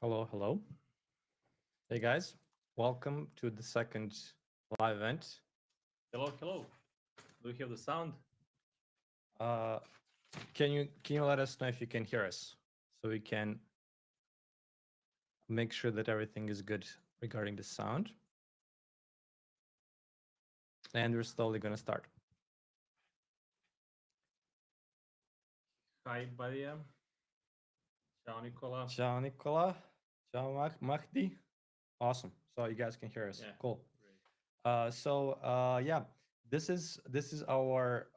Hello, hello. Hey guys, welcome to the second live event. Hello, hello. Do you hear the sound? Uh, can you let us know if you can hear us so we can make sure that everything is good regarding the sound? And we're slowly gonna start. Hi, Badia. Ciao, Nicola. Ciao, Nicola. Ciao, Mahdi. Awesome. So you guys can hear us. Yeah, Cool. great. Yeah, this is our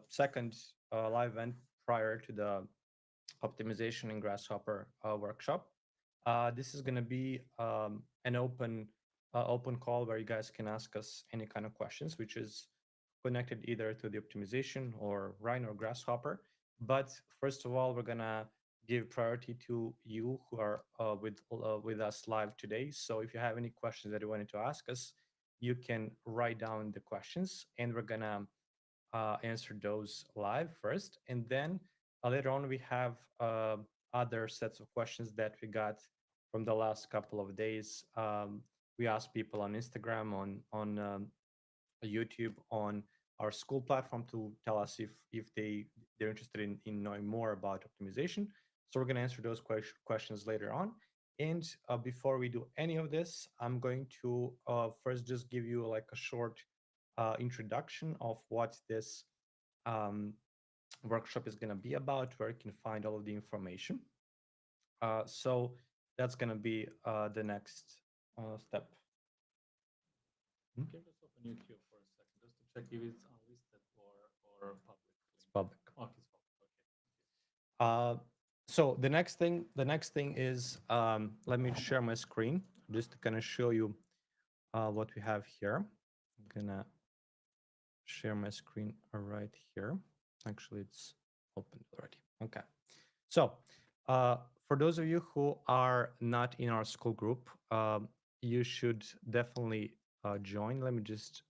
second live event prior to the optimization in Grasshopper workshop. This is going to be an open call where you guys can ask us any kind of questions, which is connected either to the optimization or Rhino or Grasshopper. But first of all, we're gonna give priority to you who are with us live today. So if you have any questions that you wanted to ask us, you can write down the questions, and we're gonna answer those live first, and then later on we have other sets of questions that we got from the last couple of days. We asked people on Instagram, on YouTube, on our school platform to tell us if they're interested in knowing more about optimization. So we're going to answer those questions later on. And before we do any of this, I'm going to first just give you like a short introduction of what this um, workshop is going to be about, where you can find all of the information. So that's going to be the next step. Hmm? Can just open YouTube for a second, just to check if it's unlisted or public It's link. public. Oh, it's public. Uh, so the next thing is let me share my screen just to kind of show you what we have here. I'm gonna share my screen right here. Actually, it's open already. Okay. So uh, for those of you who are not in our school group, you should definitely join. Let me just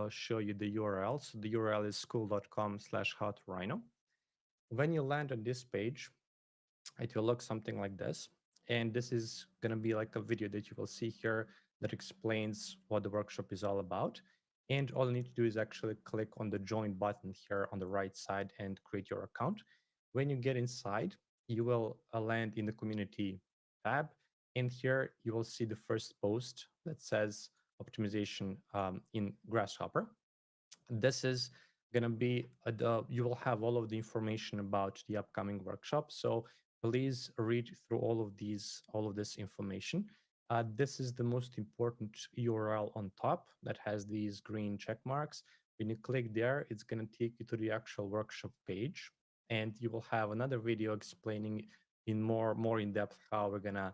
show you the URL. So the URL is school.com/howtorhino. When you land on this page, it will look something like this. And this is going to be like a video that you will see here that explains what the workshop is all about. And all you need to do is actually click on the join button here on the right side and create your account. When you get inside, you will land in the community tab. And here you will see the first post that says optimization in Grasshopper. This is going to be you will have all of the information about the upcoming workshop, so please read through all of this information. This is the most important URL on top that has these green check marks. When you click there, it's going to take you to the actual workshop page, and you will have another video explaining in more in depth how we're going to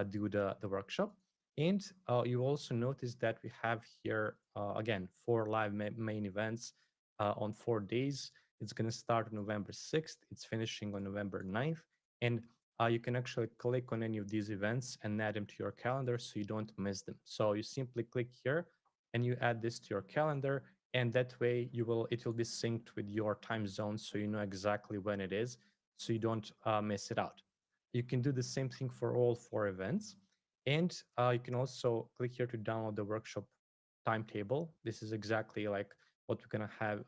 do the workshop. And you also notice that we have here, again, 4 live main events on 4 days. It's going to start on November 6th. It's finishing on November 9th. And you can actually click on any of these events and add them to your calendar so you don't miss them. So you simply click here and you add this to your calendar. And that way it will be synced with your time zone so you know exactly when it is, so you don't miss it out. You can do the same thing for all 4 events. And you can also click here to download the workshop timetable. This is exactly like what we're gonna have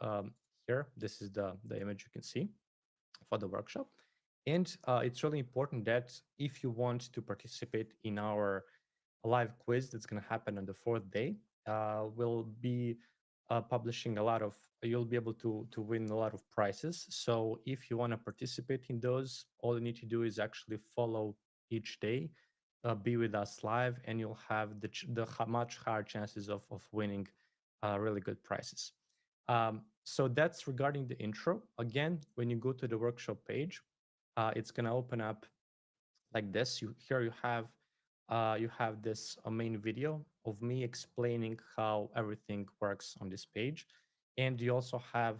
here. This is the image you can see for the workshop. And it's really important that if you want to participate in our live quiz that's gonna happen on the 4th day, we'll be publishing a lot of, you'll be able to win a lot of prizes. So if you wanna participate in those, all you need to do is actually follow each day, be with us live, and you'll have the much higher chances of winning really good prizes. So that's regarding the intro. Again, when you go to the workshop page, it's going to open up like this. Here you have this main video of me explaining how everything works on this page, and you also have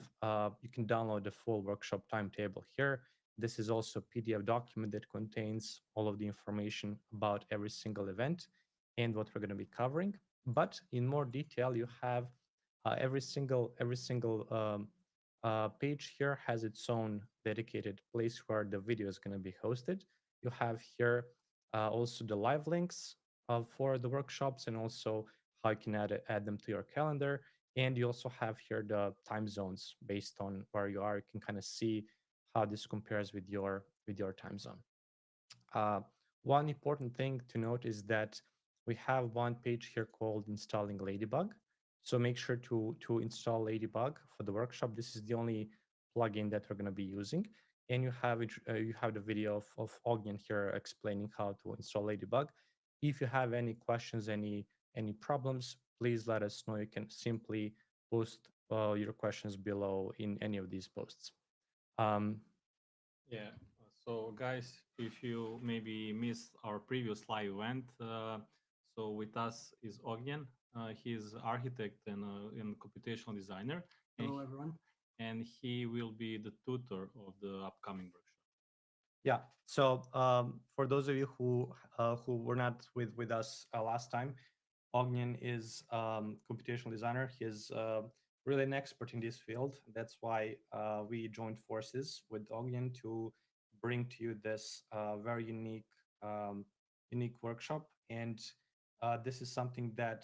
you can download the full workshop timetable here. This is also a PDF document that contains all of the information about every single event and what we're going to be covering. But in more detail, you have every single page here has its own dedicated place where the video is going to be hosted. You have here also the live links for the workshops, and also how you can add them to your calendar. And you also have here the time zones based on where you are. You can kind of see how this compares with your time zone. Uh, One important thing to note is that we have one page here called installing Ladybug. So make sure to install Ladybug for the workshop. This is the only plugin that we're going to be using. And you have the video of Ognian here explaining how to install Ladybug. If you have any questions, any problems, please let us know. You can simply post your questions below in any of these posts. Um, Yeah. So, guys, if you maybe missed our previous live event, so with us is Ognian. He's architect and computational designer. Hello, everyone. And he will be the tutor of the upcoming workshop. Yeah. So for those of you who were not with us last time, Ognian is computational designer. He's really an expert in this field. That's why we joined forces with Ognian to bring to you this very um, unique workshop. And this is something that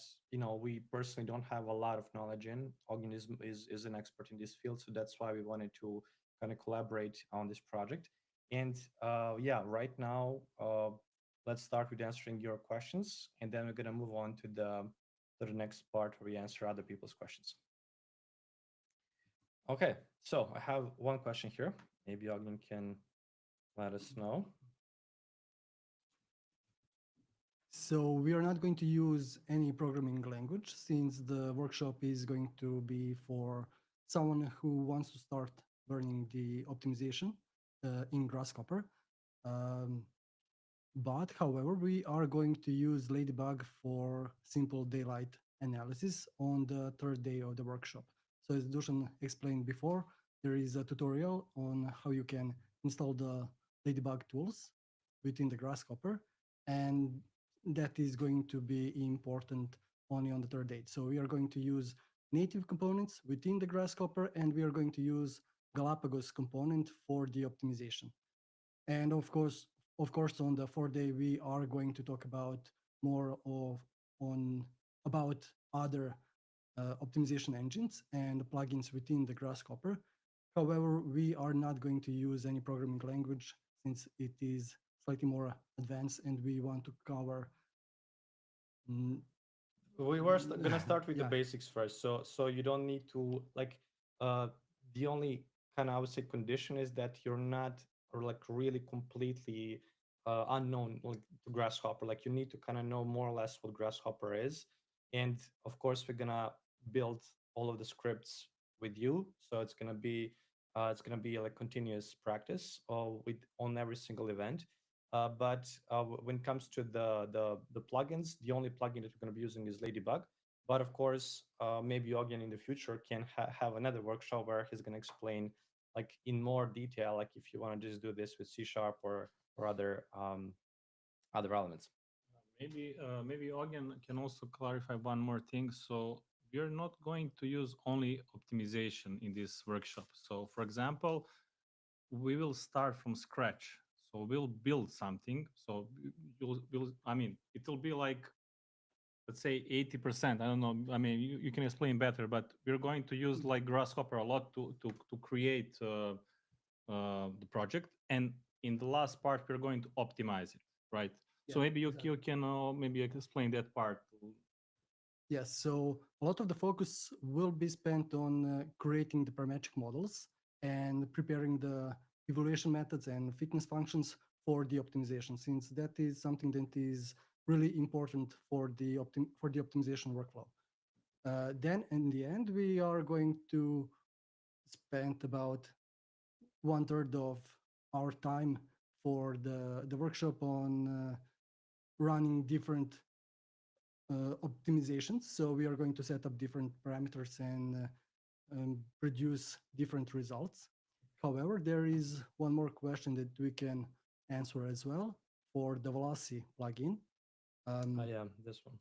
we personally don't have a lot of knowledge in. Ognian is an expert in this field, so that's why we wanted to kind of collaborate on this project. And yeah, right now, let's start with answering your questions, and then we're gonna move on to the next part where we answer other people's questions. Okay, so I have one question here. Maybe Ogden can let us know. So we are not going to use any programming language since the workshop is going to be for someone who wants to start learning the optimization in Grasshopper. Um, but however, we are going to use Ladybug for simple daylight analysis on the third day of the workshop. So as Dusan explained before, there is a tutorial on how you can install the Ladybug tools within the Grasshopper, and that is going to be important only on the third day. So we are going to use native components within the Grasshopper, and we are going to use Galapagos component for the optimization. And of course, on the fourth day, we are going to talk about more of on about other optimization engines and plugins within the Grasshopper. However, we are not going to use any programming language since it is slightly more advanced and we want to cover. We were gonna start with the Yeah. basics first. So you don't need to like the only kind of I would say condition is that you're not or like really completely unknown like to Grasshopper. Like you need to kind of know more or less what Grasshopper is, and of course we're gonna build all of the scripts with you. So it's gonna be like continuous practice with on every single event. But when it comes to the plugins, the only plugin that we're going to be using is Ladybug. But of course, maybe Ogden in the future can have another workshop where he's going to explain like in more detail, like if you want to just do this with C# or other elements. Maybe Ogden can also clarify one more thing. So we're not going to use only optimization in this workshop. So for example, we will start from scratch. So we'll build something. So I mean, it will be like, let's say 80%. I don't know. I mean, you can explain better, but we're going to use like Grasshopper a lot to create the project. And in the last part, we're going to optimize it, right? So Yeah, maybe exactly. you can maybe explain that part. Yes, so a lot of the focus will be spent on creating the parametric models and preparing the evaluation methods and fitness functions for the optimization, since that is something that is really important for the optimization workflow. Then in the end, we are going to spend about 1/3 of our time for the workshop on running different optimizations. So we are going to set up different parameters and produce different results. However, there is one more question that we can answer as well for the Velocity plugin. Yeah, this one.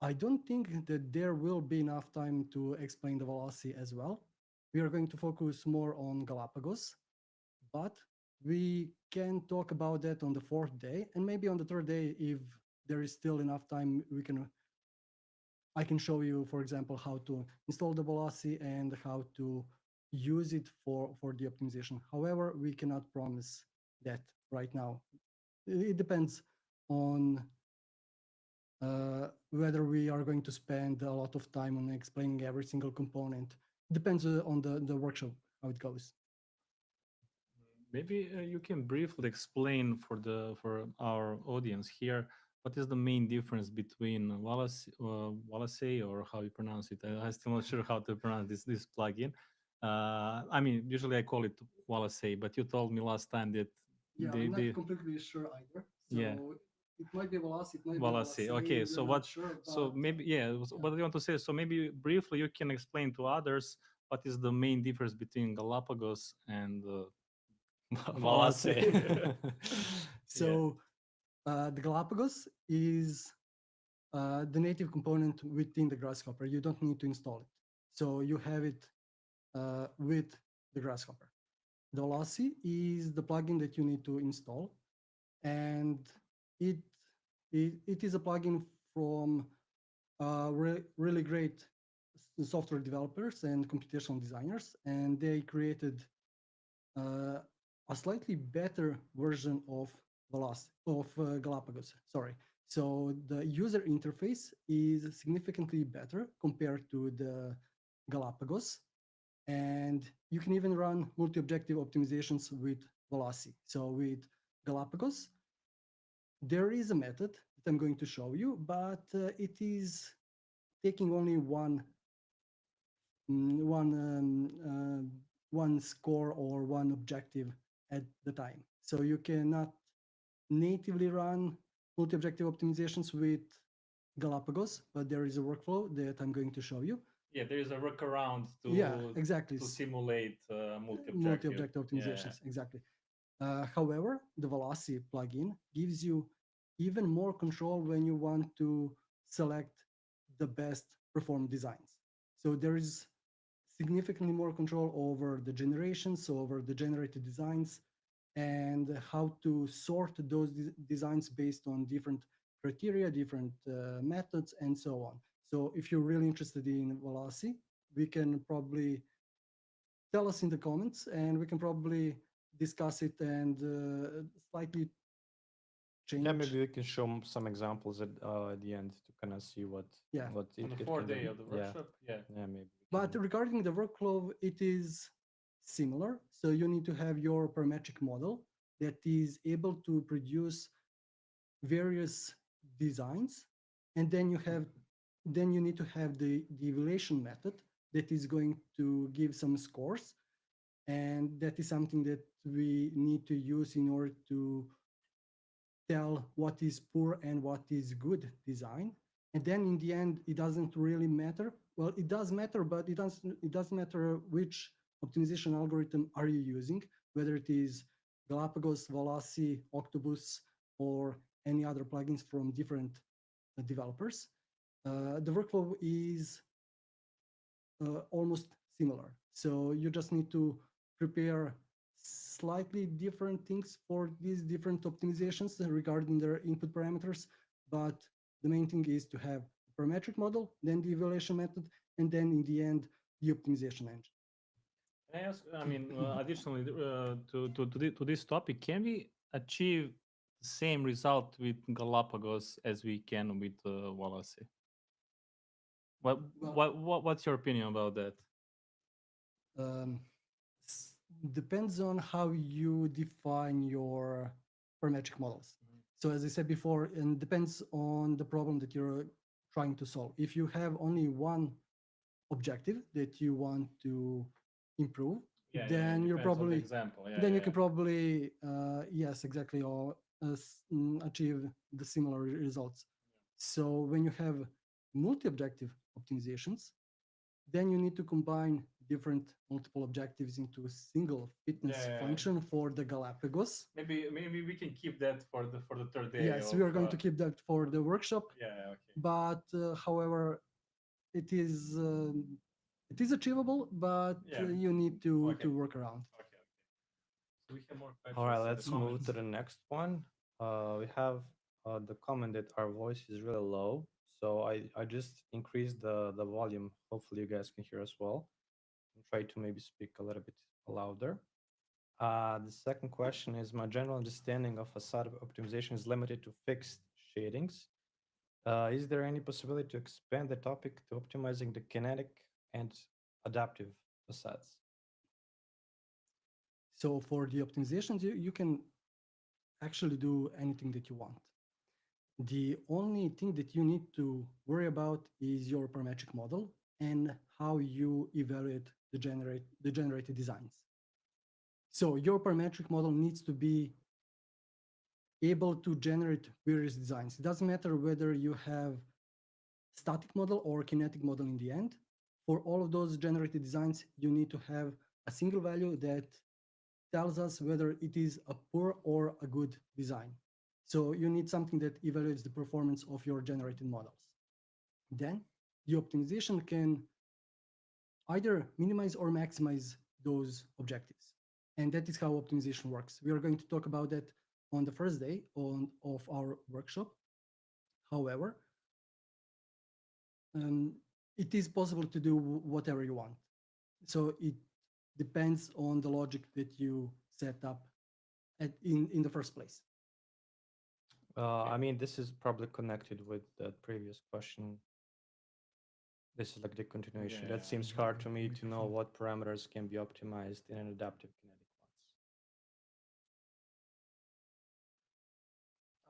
I don't think that there will be enough time to explain the Velocity as well. We are going to focus more on Galapagos, but we can talk about that on the fourth day, and maybe on the third day, if there is still enough time, I can show you, for example, how to install the velocity and how to use it for the optimization. However, we cannot promise that right now. It depends on whether we are going to spend a lot of time on explaining every single component. Depends on the workshop, how it goes. Maybe you can briefly explain for our audience here what is the main difference between Wallace or how you pronounce it. I'm still not sure how to pronounce this plugin. I mean, usually I call it Wallace, but you told me last time that Yeah, I'm not they completely sure either. yeah. So it might be velocity, it might be Walasi. velocity. Okay, We're so not what? sure, So but maybe yeah. What do you want to say? So maybe briefly you can explain to others what is the main difference between Galapagos and Walasi. Walasi. Yeah. so the Galapagos is the native component within the Grasshopper. You don't need to install it. So you have it with the Grasshopper. The Velocity is the plugin that you need to install, and it it is a plugin from really great software developers and computational designers, and they created uh, a slightly better version of Galapagos. Sorry. So the user interface is significantly better compared to the Galapagos, and you can even run multi-objective optimizations with Velocity. So with Galapagos, there is a method that I'm going to show you, but it is taking only one score or one objective at the time. So you cannot natively run multi-objective optimizations with Galapagos, but there is a workflow that I'm going to show you. Yeah, there is a workaround Yeah, exactly. to simulate multi-objective. Multi-objective Yeah. optimizations, exactly. However, the Velocity plugin gives you even more control when you want to select the best performed designs. So there is significantly more control over the generations, over the generated designs, and how to sort those designs based on different criteria, different methods, and so on. So if you're really interested in Velocity, we can probably tell us in the comments, and we can probably discuss it and slightly change. Yeah, maybe we can show some examples at the end to kind of see what Yeah. what On the it fourth can day do. of the Yeah, workshop. Yeah. yeah, maybe. But regarding the workflow, it is similar. So you need to have your parametric model that is able to produce various designs, and then you need to have the evaluation method that is going to give some scores, and that is something that we need to use in order to tell what is poor and what is good design. And then in the end, it doesn't really matter. Well, it does matter, but it doesn't matter which optimization algorithm are you using, whether it is Galapagos, Velocity, Octopus, or any other plugins from different developers. The workflow is almost similar. So you just need to prepare slightly different things for these different optimizations regarding their input parameters. But the main thing is to have a parametric model, then the evaluation method, and then in the end, the optimization engine. Can I ask? I mean, additionally to this topic, can we achieve the same result with Galapagos as we can with Wallace? What's your opinion about that? Um, Depends on how you define your parametric models. So as I said before, and depends on the problem that you're trying to solve. If you have only one objective that you want to improve, then you're probably example. then you can probably yes, exactly, or achieve the similar results. So when you have multi-objective optimizations, then you need to combine different multiple objectives into a single fitness function for the Galapagos. Maybe we can keep that for the third day. Yes, we are going to keep that for the workshop. Yeah. Okay. But however, it is achievable, but Yeah. you need to Okay. work around. Okay. We have more questions. All right, in the let's move to comments. the next one. We have the comment that our voice is really low. So I just increased the volume. Hopefully you guys can hear us well. And try to maybe speak a little bit louder. The second question is, my general understanding of facade optimization is limited to fixed shadings. Is there any possibility to expand the topic to optimizing the kinetic and adaptive facades? So for the optimizations, you can actually do anything that you want. The only thing that you need to worry about is your parametric model and how you evaluate the generated designs. So your parametric model needs to be able to generate various designs. It doesn't matter whether you have static model or kinetic model in the end. For all of those generated designs, you need to have a single value that tells us whether it is a poor or a good design. So you need something that evaluates the performance of your generated models. Then the optimization can either minimize or maximize those objectives. And that is how optimization works. We are going to talk about that on the first day of our workshop. However, it is possible to do whatever you want. So it depends on the logic that you set up in the first place. I mean, this is probably connected with the previous question. This is like the continuation. That Yeah. seems hard to me to know what parameters can be optimized in an adaptive kinetic ones.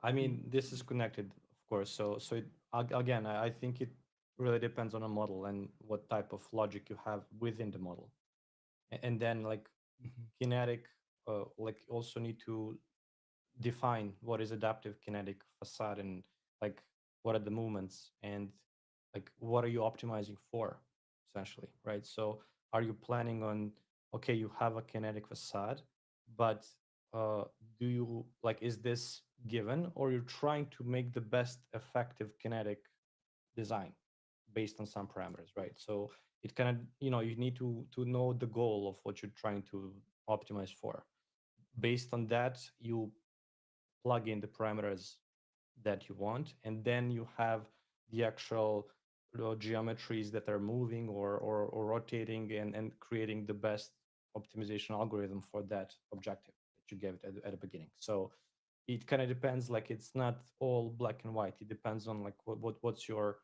I mean, this is connected, of course. So again, I think it really depends on a model and what type of logic you have within the model. And then like kinetic, like also need to define what is adaptive kinetic facade and like what are the movements and like what are you optimizing for essentially, right? So are you planning on, okay, you have a kinetic facade, but do you like, is this given, or you're trying to make the best effective kinetic design based on some parameters, right? So it kind of, you need to know the goal of what you're trying to optimize for. Based on that, you plug in the parameters that you want, and then you have the actual geometries that are moving or rotating and creating the best optimization algorithm for that objective that you gave it at the beginning. So it kind of depends, like it's not all black and white. It depends on like what's your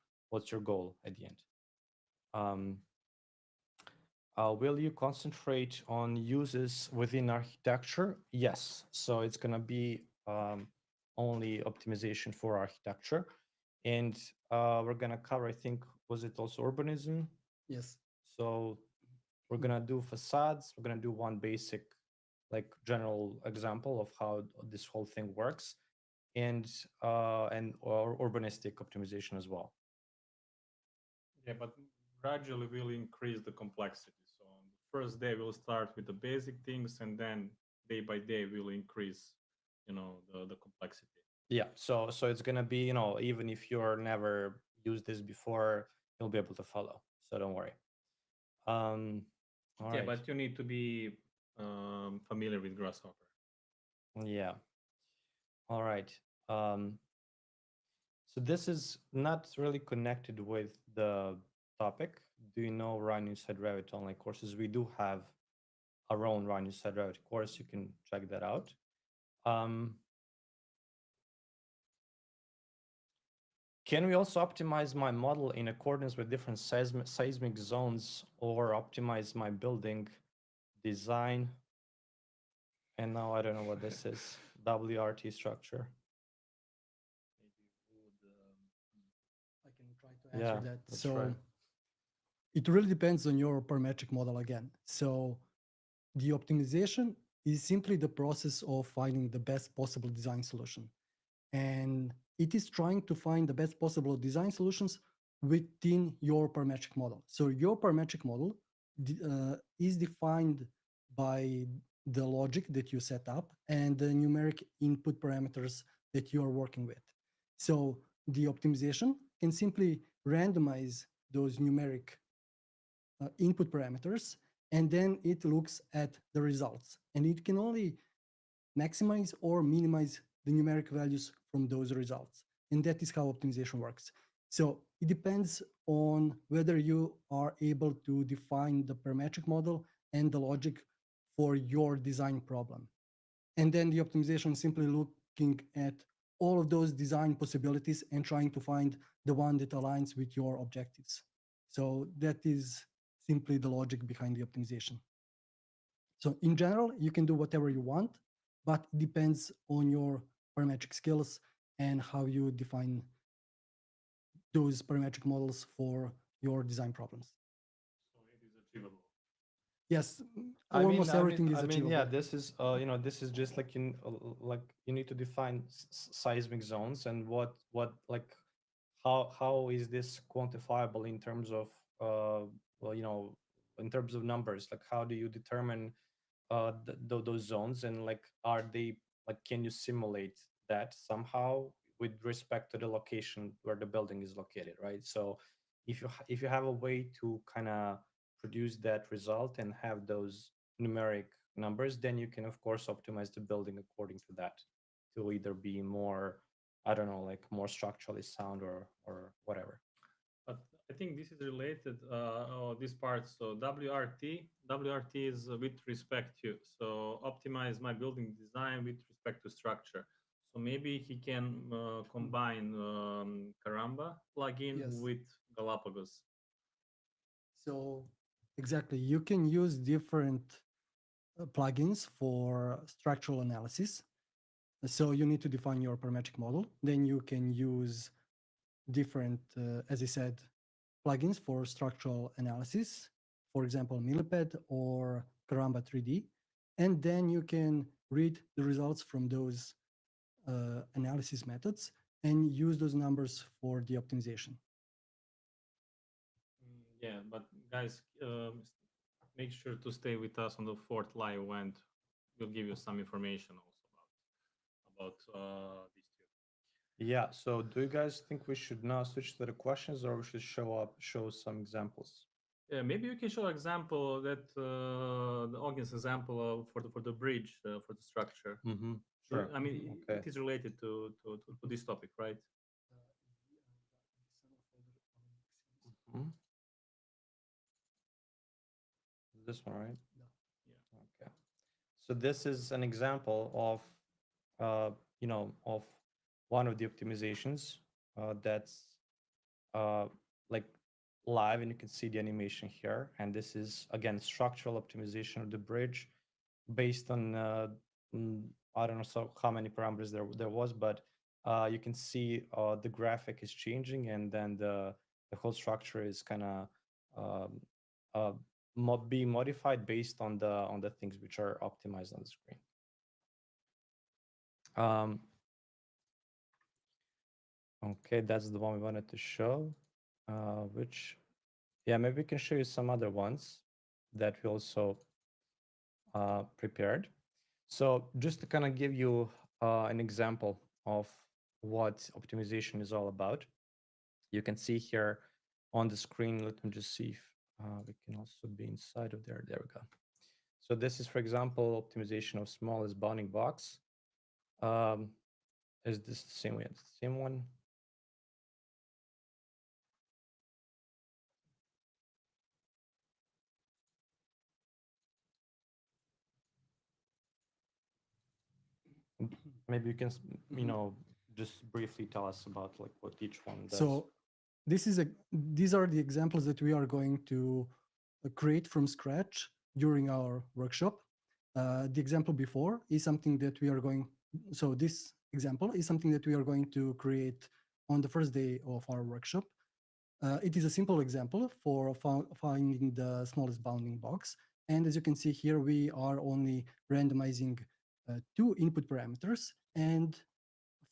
goal at the end. um, will you concentrate on uses within architecture? Yes. So it's going to be only optimization for architecture. And we're going to cover, I think, was it also urbanism? Yes. So we're going to do facades. We're going to do one basic, like general example of how this whole thing works, and or urbanistic optimization as well. Yeah, but gradually we'll increase the complexity. So on the first day we'll start with the basic things, and then day by day we'll increase, the complexity. Yeah. So it's gonna be, even if you're never used this before, you'll be able to follow. So don't worry. All Yeah, right. but you need to be familiar with Grasshopper. Yeah. All right. So this is not really connected with the topic. Do you know Run Inside Revit online courses? We do have our own Run Inside Revit course. You can check that out. Can we also optimize my model in accordance with different seismic zones, or optimize my building design? And now I don't know what this is. WRT structure. I can try to Yeah, answer that. that's So right. it really depends on your parametric model again. So the optimization is simply the process of finding the best possible design solution. And it is trying to find the best possible design solutions within your parametric model. So your parametric model is defined by the logic that you set up and the numeric input parameters that you are working with. So the optimization can simply randomize those numeric input parameters and then it looks at the results, and it can only maximize or minimize the numeric values from those results. And that is how optimization works. So it depends on whether you are able to define the parametric model and the logic for your design problem. And then the optimization is simply looking at all of those design possibilities and trying to find the one that aligns with your objectives. So that is simply the logic behind the optimization. So in general, you can do whatever you want, but it depends on your parametric skills and how you define those parametric models for your design problems. So it is achievable. Yes, almost everything is achievable. Yeah, this is, this is just like like you need to define seismic zones and what like how is this quantifiable in terms of well, in terms of numbers? Like, how do you determine those zones, and like, are they like, can you simulate that somehow with respect to the location where the building is located, right? So if you have a way to kind of produce that result and have those numeric numbers, then you can of course optimize the building according to that, to either be more, I don't know, like more structurally sound or whatever. But I think this is related, this part. So WRT is with respect to. So optimize my building design with respect to structure. So maybe he can combine Caramba plugin Yes. with Galapagos. So exactly, you can use different plugins for structural analysis. So you need to define your parametric model. Then you can use different, as I said, plugins for structural analysis, for example, Milliped or Caramba 3D. And then you can read the results from those analysis methods and use those numbers for the optimization. Yeah, but guys, make sure to stay with us on the fourth live event. We'll give you some information also about these two. Yeah. So do you guys think we should now switch to the questions, or we should show some examples? Yeah, maybe you can show example that the audience example for the bridge for the structure. Mm-hmm. Sure. I mean, Okay. it is related to this topic, right? Mhm. This one, right? Yeah. Okay. So this is an example of, of one of the optimizations that's uh, like live, and you can see the animation here. And this is again structural optimization of the bridge based on I don't know so how many parameters there was, but you can see the graphic is changing, and then the whole structure is kind of um, being modified based on the things which are optimized on the screen. Okay, that's the one we wanted to show. Which, yeah, maybe we can show you some other ones that we also prepared. So just to kind of give you an example of what optimization is all about, you can see here on the screen. Let me just see if we can also be inside of there. There we go. So this is, for example, optimization of smallest bounding box. Is this the same way? It's the same one. Maybe you can, just briefly tell us about like what each one does. So these are the examples that we are going to create from scratch during our workshop. The example before is something that we are going, so this example is something that we are going to create on the first day of our workshop. It is a simple example for finding the smallest bounding box. And as you can see here, we are only randomizing two input parameters, and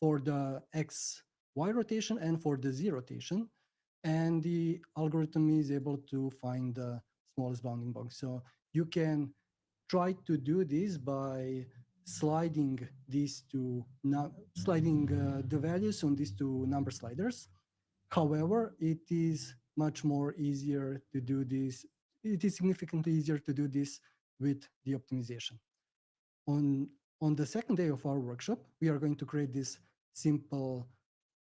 for the X, Y rotation and for the Z rotation. And the algorithm is able to find the smallest bounding box. So you can try to do this by sliding these two, sliding the values on these two number sliders. However, it is much more easier to do this it is significantly easier to do this with the optimization. On, on the second day of our workshop, we are going to create this simple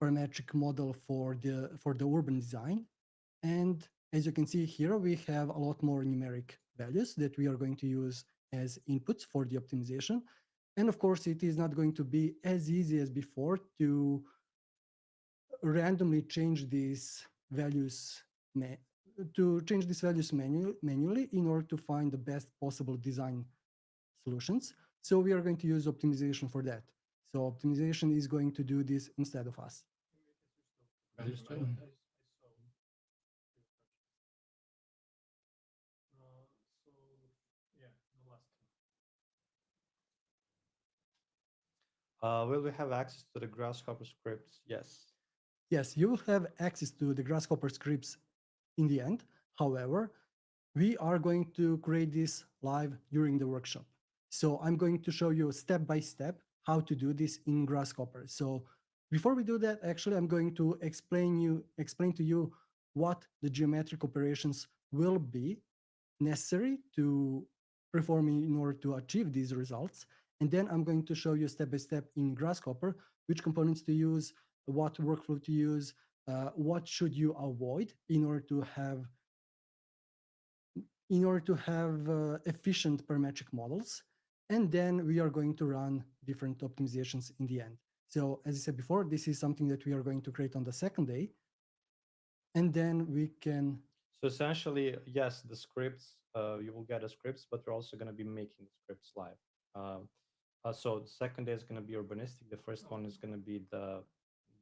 parametric model for the urban design. And as you can see here, we have a lot more numeric values that we are going to use as inputs for the optimization. And of course, it is not going to be as easy as before to randomly change these values manually in order to find the best possible design solutions. So we are going to use optimization for that. So optimization is going to do this instead of us. Will we have access to the Grasshopper scripts? Yes. Yes, you will have access to the Grasshopper scripts in the end. However, we are going to create this live during the workshop. So I'm going to show you step by step how to do this in Grasshopper. So before we do that, actually, I'm going to explain to you what the geometric operations will be necessary to perform in order to achieve these results. And then I'm going to show you step by step in Grasshopper which components to use, what workflow to use, what should you avoid in order to have efficient parametric models. And then we are going to run different optimizations in the end. So as I said before, this is something that we are going to create on the second day. And then we can. So essentially, yes, the scripts, you will get the scripts, but we're also going to be making the scripts live. So the second day is going to be urbanistic. The first one is going to be the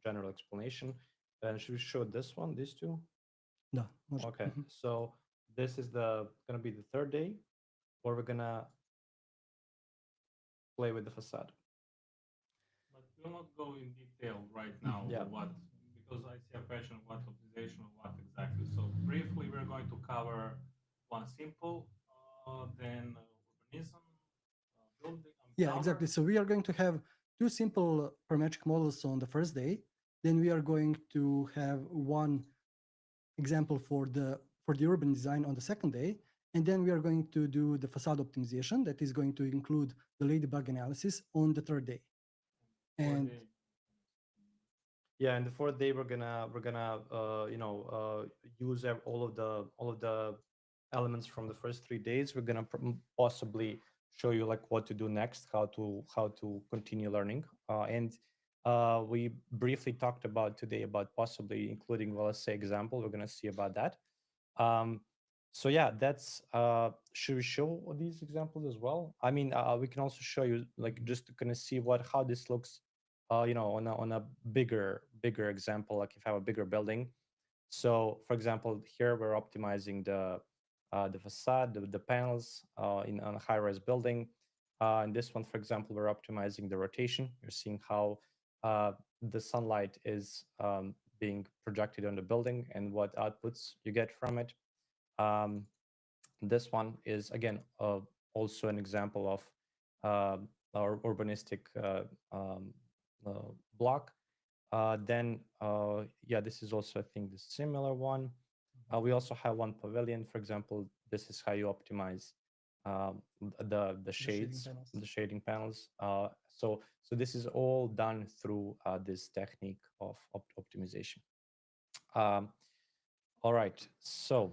general explanation. And should we show this one, these two? No. Okay. So this is going to be the third day, where we're going to play with the facade. But we'll not go in detail right now. Yeah. Because I see a question, what optimization or what exactly. So briefly, we're going to cover one simple, then urbanism, building. Yeah, exactly. So we are going to have two simple parametric models on the first day. Then we are going to have one example for the urban design on the second day. And then we are going to do the facade optimization that is going to include the ladybug analysis on the third day. And yeah, and the fourth day we're gonna use all of the elements from the first 3 days. We're gonna possibly show you like what to do next, how to continue learning, and we briefly talked about today about possibly including, well, let's say example. We're gonna see about that. So yeah, that's should we show these examples as well? I mean, we can also show you like just to kind of see how this looks, on a bigger example, like if I have a bigger building. So for example, here we're optimizing the facade, the panels on a high-rise building. In this one, for example, we're optimizing the rotation. You're seeing how the sunlight is being projected on the building and what outputs you get from it. This one is again also an example of our urbanistic block. Then yeah, this is also, I think, the similar one. We also have one pavilion, for example. This is how you optimize the shades, the shading panels. So this is all done through this technique of optimization. All right, so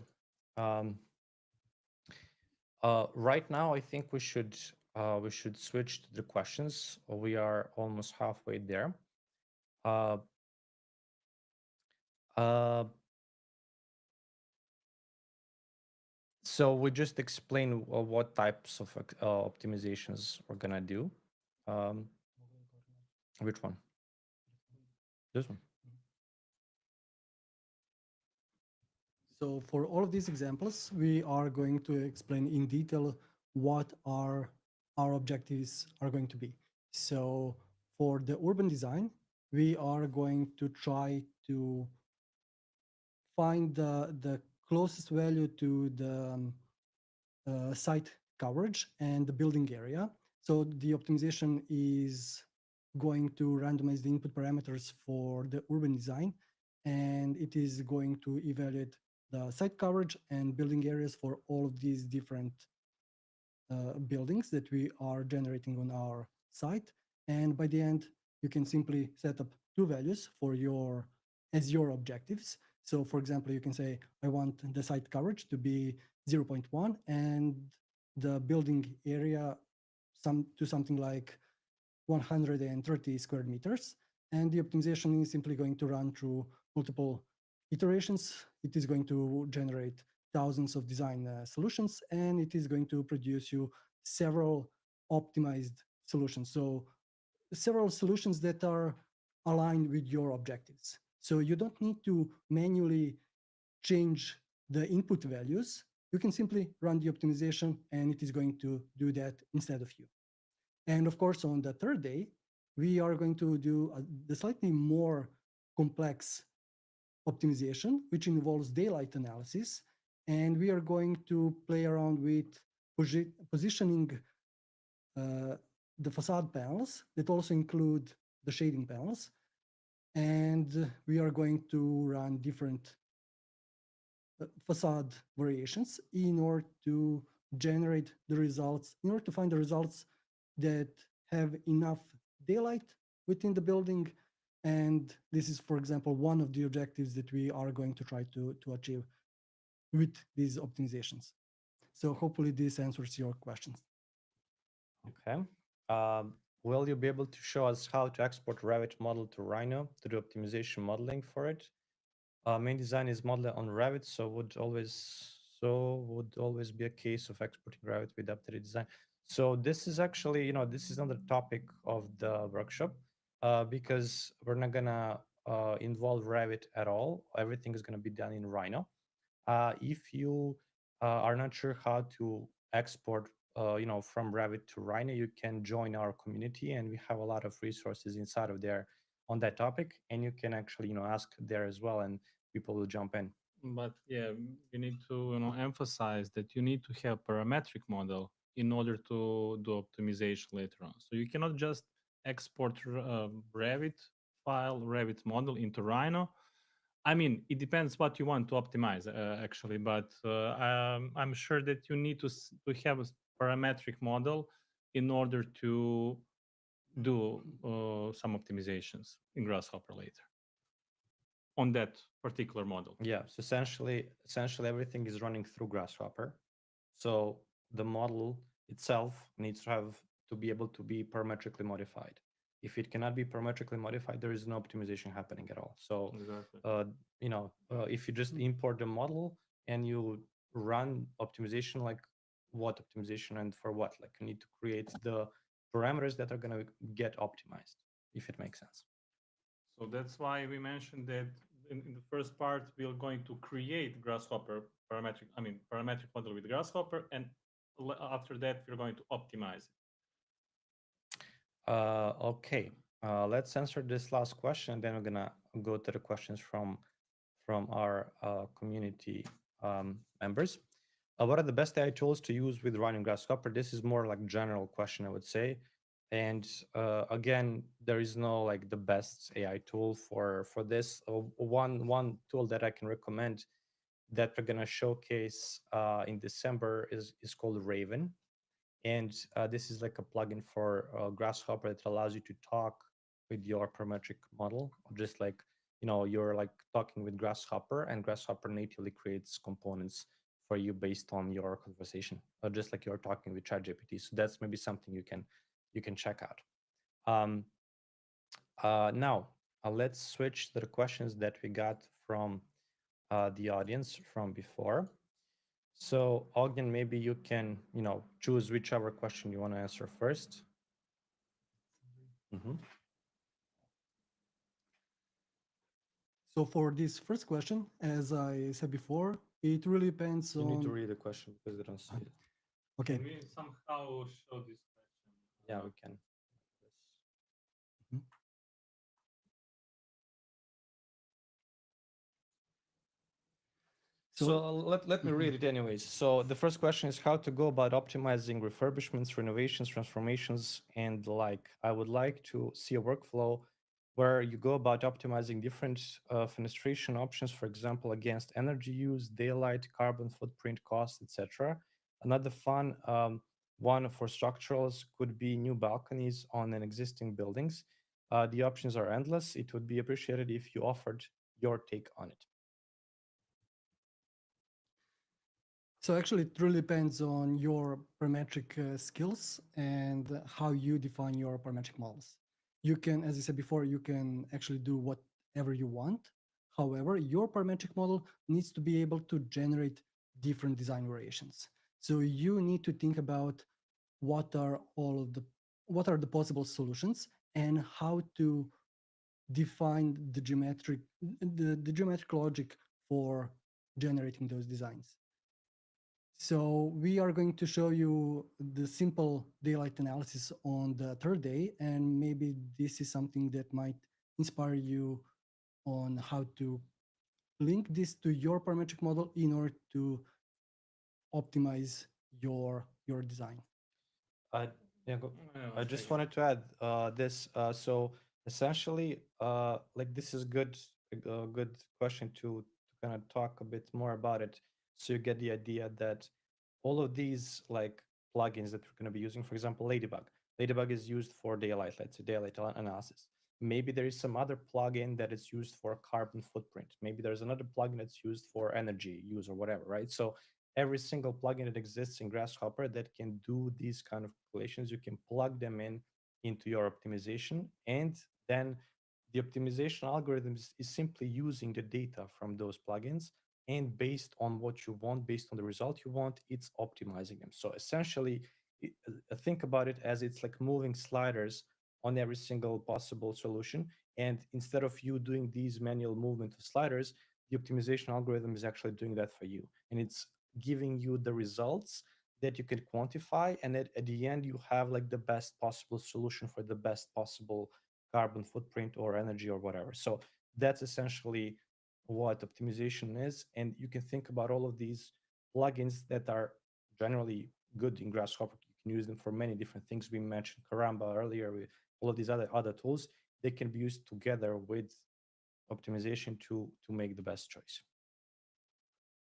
right now I think we should switch to the questions. We are almost halfway there. So we just explain what types of optimizations we're gonna do. Which one? This one. So for all of these examples, we are going to explain in detail what our objectives are going to be. So for the urban design, we are going to try to find the closest value to the site coverage and the building area. So the optimization is going to randomize the input parameters for the urban design, and it is going to evaluate the site coverage and building areas for all of these different buildings that we are generating on our site. And by the end, you can simply set up two values for your as your objectives. So for example, you can say, I want the site coverage to be 0.1 and the building area to something like 130 square meters. And the optimization is simply going to run through multiple iterations. It is going to generate thousands of design solutions, and it is going to produce you several optimized solutions. So several solutions that are aligned with your objectives. So you don't need to manually change the input values. You can simply run the optimization and it is going to do that instead of you. And of course, on the third day, we are going to do the slightly more complex optimization, which involves daylight analysis. And we are going to play around with positioning the facade panels that also include the shading panels. And we are going to run different facade variations in order to generate the results, in order to find the results that have enough daylight within the building. And this is, for example, one of the objectives that we are going to try to achieve with these optimizations. So hopefully this answers your questions. Okay. Will you be able to show us how to export Revit model to Rhino to do optimization modeling for it? Main design is modeled on Revit, so would always be a case of exporting Revit with updated design. So this is actually, this is not the topic of the workshop because we're not gonna involve Revit at all. Everything is gonna be done in Rhino. If you are not sure how to export, from Revit to Rhino, you can join our community, and we have a lot of resources inside of there on that topic, and you can actually, ask there as well, and people will jump in. But yeah, you need to emphasize that you need to have parametric model in order to do optimization later on. So you cannot just export Revit file, Revit model into Rhino. I mean, it depends what you want to optimize actually, but I'm sure that you need to have a parametric model in order to do some optimizations in Grasshopper later on that particular model. Yeah, so essentially everything is running through Grasshopper. So the model itself needs to be able to be parametrically modified. If it cannot be parametrically modified, there is no optimization happening at all. So, exactly. If you just import the model and you run optimization, like what optimization and for what, like you need to create the parameters that are going to get optimized, if it makes sense. So that's why we mentioned that in the first part, we're going to create Grasshopper parametric model with Grasshopper, and after that, we're going to optimize it. Okay, let's answer this last question, then we're gonna go to the questions from our community members. What are the best AI tools to use with running Grasshopper? This is more like general question, I would say. And again, there is no like the best AI tool for this. One tool that I can recommend that we're gonna showcase in December is called Raven. And this is like a plugin for Grasshopper that allows you to talk with your parametric model, just like you're like talking with Grasshopper, and Grasshopper natively creates components for you based on your conversation, just like you're talking with ChatGPT. So that's maybe something you can check out. Now let's switch to the questions that we got from the audience from before. So Ogden, maybe you can, choose whichever question you want to answer first. Mm-hmm. So for this first question, as I said before, it really depends on... You need to read the question because they don't see it. Okay. Can we somehow show this question? Yeah, we can. Mhm. So let me read it anyways. So the first question is how to go about optimizing refurbishments, renovations, transformations, and the like. I would like to see a workflow where you go about optimizing different fenestration options, for example, against energy use, daylight, carbon footprint, cost, etc. Another fun one for structurals could be new balconies on an existing buildings. The options are endless. It would be appreciated if you offered your take on it. So actually, it really depends on your parametric skills and how you define your parametric models. You can, as I said before, you can actually do whatever you want. However, your parametric model needs to be able to generate different design variations. So you need to think about what are all of the what are the possible solutions and how to define the geometric logic for generating those designs. So we are going to show you the simple daylight analysis on the third day, and maybe this is something that might inspire you on how to link this to your parametric model in order to optimize your design. Uh, yeah, go. Yeah, I let's just take it. wanted to add this. So essentially, like this is good, a good question to kind of talk a bit more about it, so you get the idea that all of these like plugins that we're going to be using, for example, Ladybug. Ladybug is used for daylight, let's say daylight analysis. Maybe there is some other plugin that is used for carbon footprint. Maybe there's another plugin that's used for energy use or whatever, right? So every single plugin that exists in Grasshopper that can do these kind of calculations, you can plug them in into your optimization, and then the optimization algorithm is simply using the data from those plugins, and based on what you want, based on the result you want, it's optimizing them. So essentially, think about it as it's like moving sliders on every single possible solution. And instead of you doing these manual movement of sliders, the optimization algorithm is actually doing that for you. And it's giving you the results that you can quantify. And at the end, you have like the best possible solution for the best possible carbon footprint or energy or whatever. So that's essentially what optimization is. And you can think about all of these plugins that are generally good in Grasshopper. You can use them for many different things. We mentioned Karamba earlier, with all of these other tools. They can be used together with optimization to make the best choice.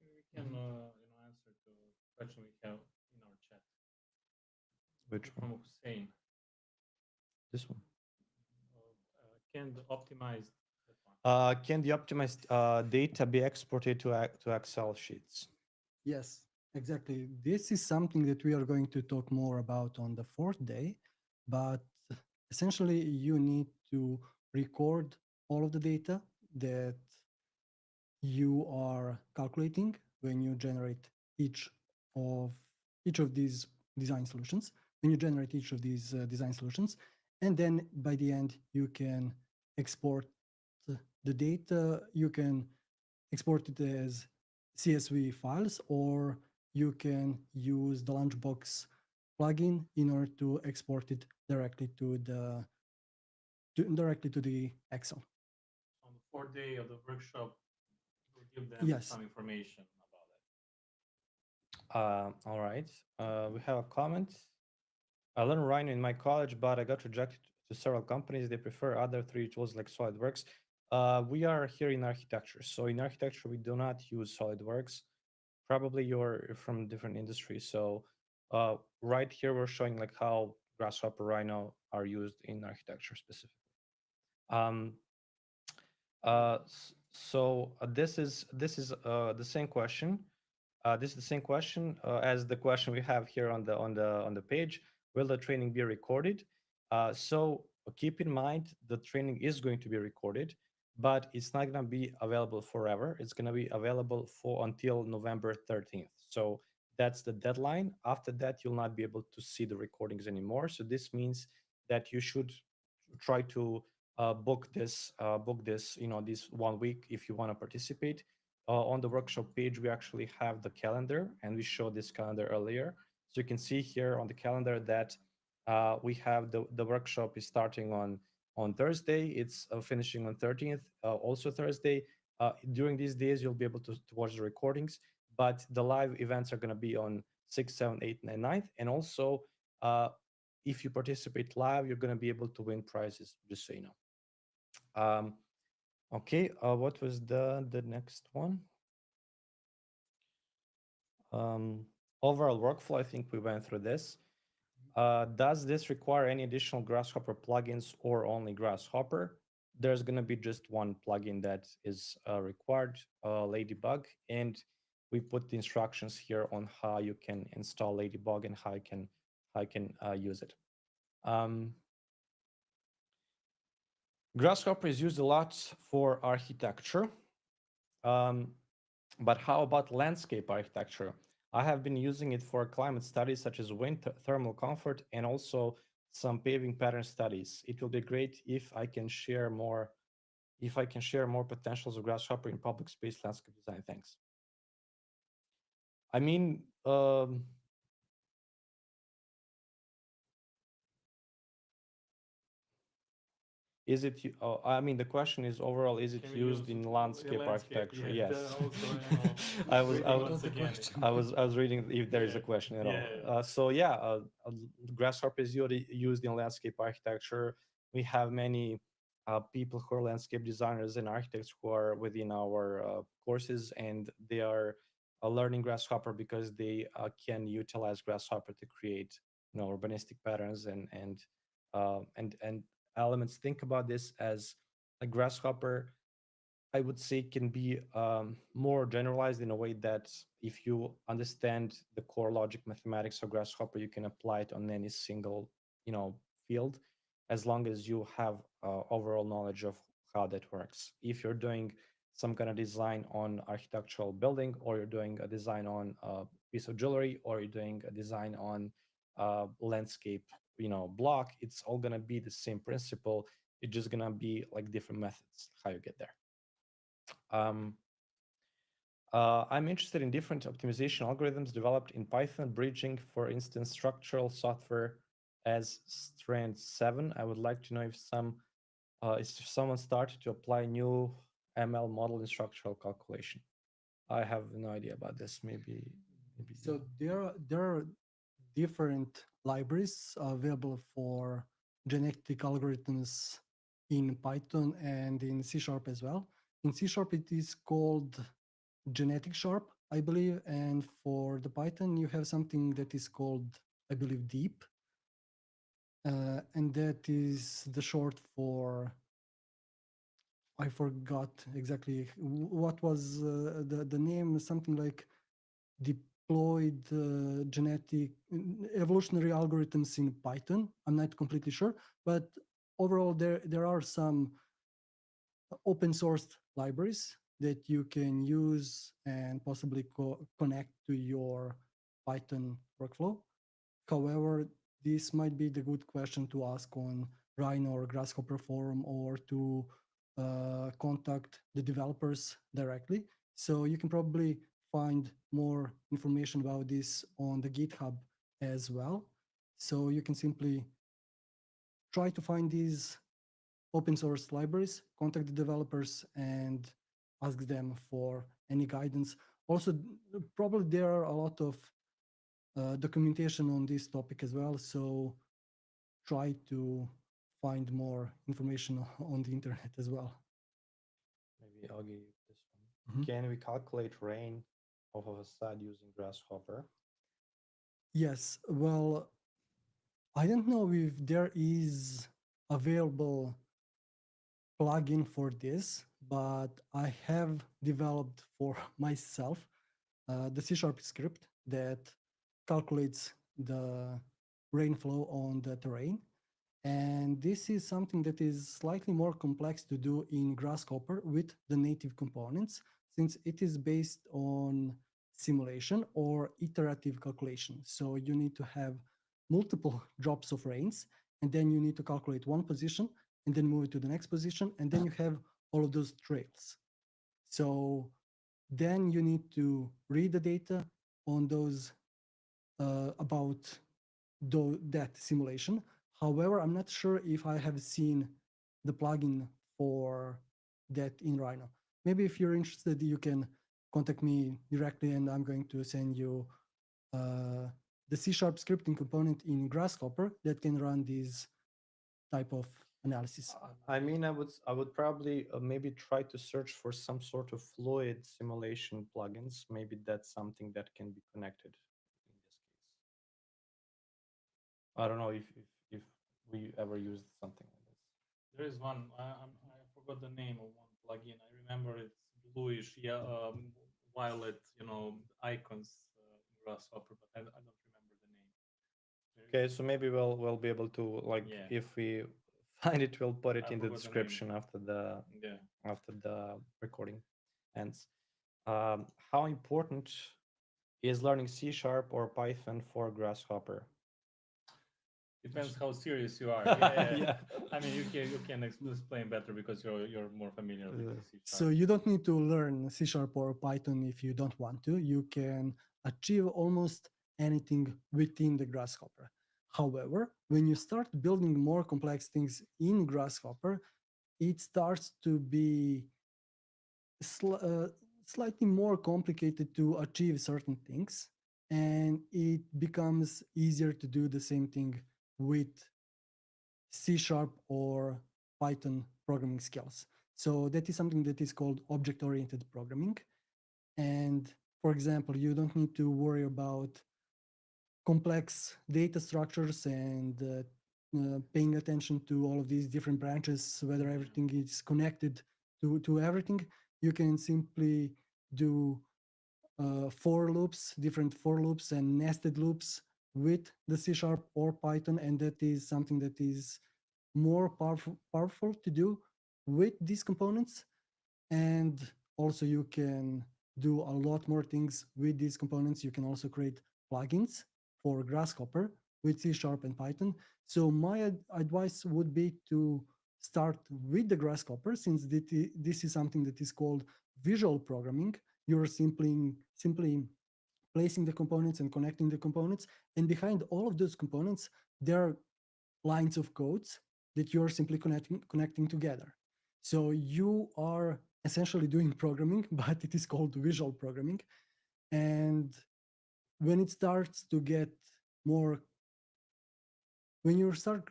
We can, answer to question we have in our chat. Which one? From Hussein. This one. Can the optimized that one? Can the optimized data be exported to Excel sheets? Yes, exactly. This is something that we are going to talk more about on the fourth day, but essentially you need to record all of the data that you are calculating when you generate of each of these design solutions, when you generate each of these design solutions, and then by the end you can export the data. You can export it as CSV files, or you can use the Lunchbox plugin in order to export it directly to the Excel. On the fourth day of the workshop, we'll give them Yes. some information about it. All right. We have a comment. I learned Rhino in my college, but I got rejected to several companies. They prefer other three tools like SolidWorks. We are here in architecture. So in architecture, we do not use SolidWorks. Probably you're from different industries. So right here, we're showing like how Grasshopper Rhino are used in architecture specifically. Um, this is the same question. This is the same question as the question we have here on the page. Will the training be recorded? So keep in mind the training is going to be recorded, but it's not going to be available forever. It's going to be available for until November 13th. So that's the deadline. After that, you'll not be able to see the recordings anymore. So this means that you should try to book this this 1 week if you want to participate. On the workshop page we actually have the calendar, and we showed this calendar earlier, so you can see here on the calendar that we have the workshop is starting on Thursday. It's finishing on 13th, also Thursday. During these days you'll be able to watch the recordings, but the live events are going to be on 6th, 7th, 8th, and 9th. And also if you participate live, you're going to be able to win prizes, just so you know. Um, okay, what was the next one? Overall workflow, I think we went through this. Does this require any additional Grasshopper plugins or only Grasshopper? There's going to be just one plugin that is required, Ladybug, and we put the instructions here on how you can install Ladybug and how you can use it. Grasshopper is used a lot for architecture. But how about landscape architecture? I have been using it for climate studies such as wind, thermal comfort, and also some paving pattern studies. It will be great if I can share more potentials of Grasshopper in public space landscape design. Thanks. I mean, is it? I mean, the question is overall: is it Can we used use in landscape landscape? architecture? Yeah, Yes. also, you know, I was. reading I What was. was once the again. question? I was reading if there is a Yeah, question at all. yeah. So yeah, Grasshopper is used in landscape architecture. We have many people who are landscape designers and architects who are within our courses, and they are learning Grasshopper because they can utilize Grasshopper to create, urbanistic patterns and elements. Think about this as a Grasshopper, I would say, can be more generalized in a way that if you understand the core logic mathematics of Grasshopper, you can apply it on any single, field, as long as you have overall knowledge of how that works. If you're doing some kind of design on architectural building, or you're doing a design on a piece of jewelry, or you're doing a design on landscape, block, it's all gonna be the same principle. It's just gonna be like different methods how you get there. Um, I'm interested in different optimization algorithms developed in Python, bridging, for instance, structural software as Strand 7. I would like to know if someone started to apply new ML model in structural calculation. I have no idea about this. Maybe. So there are different libraries available for genetic algorithms in Python and in C# as well. In C# it is called genetic sharp, I believe, and for the Python you have something that is called, I believe, deep, and that is the short for, I forgot exactly what was the name, something like deployed genetic evolutionary algorithms in Python. I'm not completely sure, but overall there are some open source libraries that you can use and possibly connect to your Python workflow. However, this might be the good question to ask on Rhino or Grasshopper forum, or to contact the developers directly. So you can probably find more information about this on the GitHub as well. So you can simply try to find these open source libraries, contact the developers, and ask them for any guidance. Also, probably there are a lot of documentation on this topic as well. So try to find more information on the internet as well. Maybe I'll give you this one. Mhm. Can we calculate rain off of a side using Grasshopper? Yes, well, I don't know if there is available plugin for this, but I have developed for myself the C# script that calculates the rainflow on the terrain. And this is something that is slightly more complex to do in Grasshopper with the native components, since it is based on simulation or iterative calculation. So you need to have multiple drops of rains, and then you need to calculate one position and then move it to the next position, and then you have all of those trails. So then you need to read the data on those about that simulation. However, I'm not sure if I have seen the plugin for that in Rhino. Maybe if you're interested, you can contact me directly, and I'm going to send you the C# scripting component in Grasshopper that can run these type of analysis. I mean, I would probably maybe try to search for some sort of fluid simulation plugins. Maybe that's something that can be connected in this case. I don't know if we ever used something like this. There is one. I forgot the name of one plugin. I remember it's bluish, yeah, violet, icons in Grasshopper, but I don't remember the name. Okay, so maybe we'll be able to, like, Yeah. if we find it, we'll put it I in the forgot the name. description after the Yeah. recording ends. How important is learning C# or Python for Grasshopper? Depends how serious you are. Yeah. Yeah. I mean, you can explain better because you're more familiar with the C So you don't need to learn C# or Python if you don't want to. You can achieve almost anything within the Grasshopper. However, when you start building more complex things in Grasshopper, it starts to be slightly more complicated to achieve certain things, and it becomes easier to do the same thing with C# or Python programming skills. So that is something that is called object-oriented programming. And for example, you don't need to worry about complex data structures and paying attention to all of these different branches, whether everything is connected to everything. You can simply do for loops, different for loops and nested loops with the C# or Python, and that is something that is more powerful to do with these components. And also you can do a lot more things with these components. You can also create plugins for Grasshopper with C# and Python. So my advice would be to start with the Grasshopper, since this is something that is called visual programming. You're simply placing the components and connecting the components. And behind all of those components, there are lines of codes that you're simply connecting together. So you are essentially doing programming, but it is called visual programming. And when it starts to get more, when you start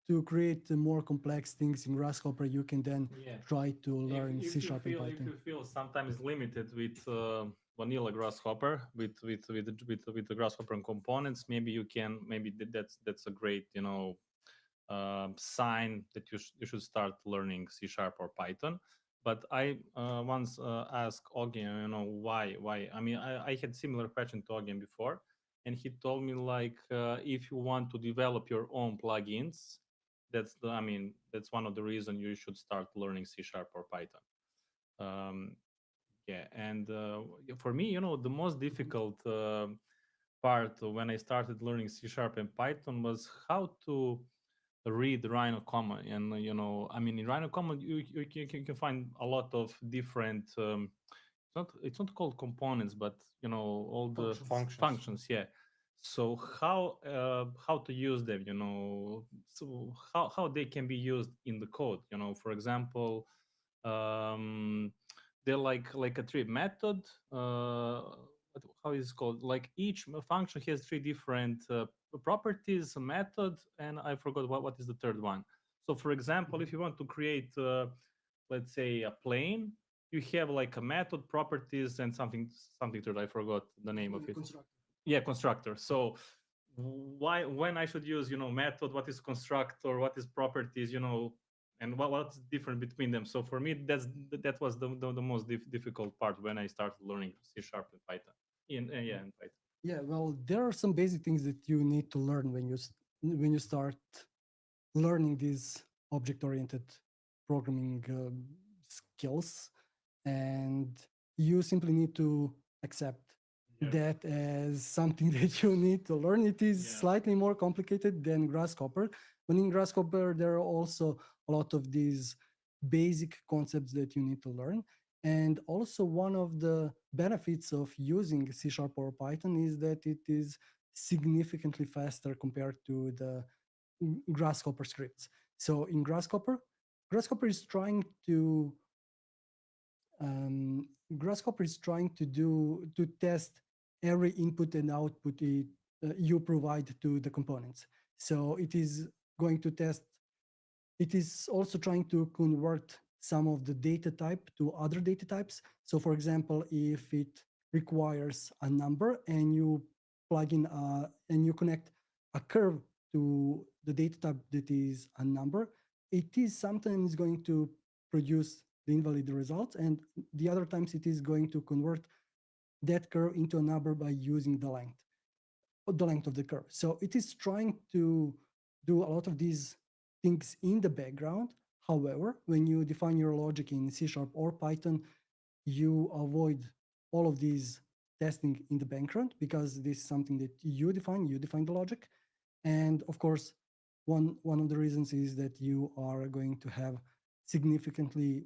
to create more complex things in Grasshopper, you can then try to learn C# and Python. If you feel sometimes limited with vanilla Grasshopper with the Grasshopper components, maybe you can that's a great sign that you should start learning C# or Python. But I once asked Ogin, why? I mean, I had similar question to Ogin before, and he told me like if you want to develop your own plugins, that's one of the reasons you should start learning C# or Python. Yeah, and for me, the most difficult part when I started learning C# and Python was how to read Rhino comma. And I mean, in Rhino comma you can find a lot of different it's not called components, but all the functions. Yeah. So how to use them, so how they can be used in the code, for example, um they're like a tree method. How is it called? Like each function has three different properties, a method, and I forgot what is the third one. So for example, if you want to create let's say a plane, you have like a method, properties, and something third. I forgot the name of it. Constructor. Yeah, constructor. So why when I should use method, what is constructor, what is properties, and what's different between them. So for me, that was the most difficult part when I started learning C# and Python. And Python. Yeah, well, there are some basic things that you need to learn when you start learning these object-oriented programming skills, and you simply need to accept that as something that you need to learn. It is slightly more complicated than Grasshopper. But in Grasshopper, there are also a lot of these basic concepts that you need to learn. And also one of the benefits of using C# or Python is that it is significantly faster compared to the Grasshopper scripts. So in Grasshopper is trying to test every input and output you provide to the components. So it is going to test it is also trying to convert some of the data type to other data types. So for example, if it requires a number and you plug in and you connect a curve to the data type that is a number, it is sometimes going to produce the invalid results, and the other times it is going to convert that curve into a number by using the length of the curve. So it is trying to do a lot of these things in the background. However, when you define your logic in C# or Python, you avoid all of these testing in the background because this is something that you define the logic. And of course, one of the reasons is that you are going to have significantly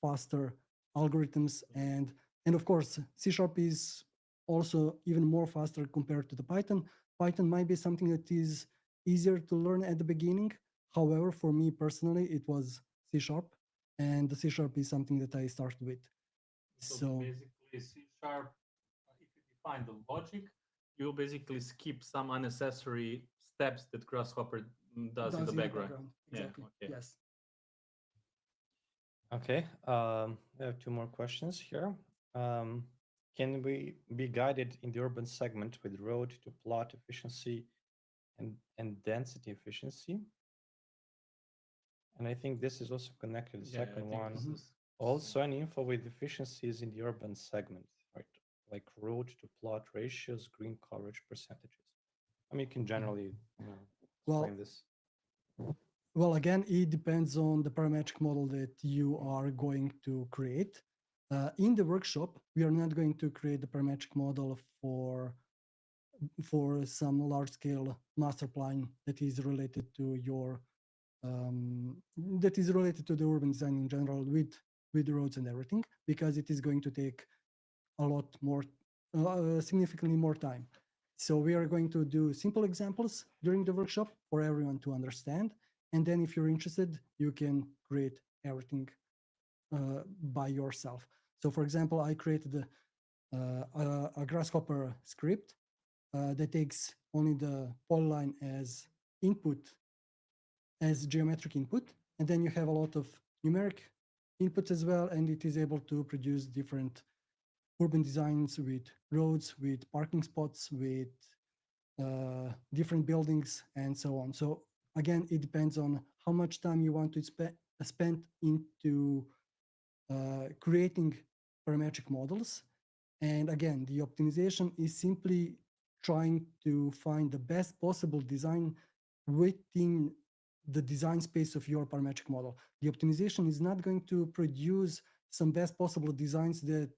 faster algorithms, and of course C# is also even more faster compared to the Python. Python might be something that is easier to learn at the beginning. However, for me personally, it was C#, and the C# is something that I started with. So So basically, C sharp, if you define the logic, you'll basically skip some unnecessary steps that Grasshopper does in the background. exactly. Yeah, okay. Yes. Okay, I have two more questions here. Um, can we be guided in the urban segment with road to plot efficiency and density efficiency? And I think this is also connected to the Yeah, I second think one. this Mhm. is Also, any info with efficiencies in the urban segment, right? Like road to plot ratios, green coverage percentages. I mean, you can generally, Well, explain this. Well, again, it depends on the parametric model that you are going to create. In the workshop, we are not going to create the parametric model for some large scale master plan that is related to your that is related to the urban design in general with roads and everything, because it is going to take a lot more, significantly more time. So we are going to do simple examples during the workshop for everyone to understand. And then if you're interested, you can create everything by yourself. So for example, I created a Grasshopper script that takes only the polyline as input, as geometric input. And then you have a lot of numeric inputs as well. And it is able to produce different urban designs with roads, with parking spots, with different buildings, and so on. So again, it depends on how much time you want to spend into creating parametric models. And again, the optimization is simply trying to find the best possible design within the design space of your parametric model. The optimization is not going to produce some best possible designs that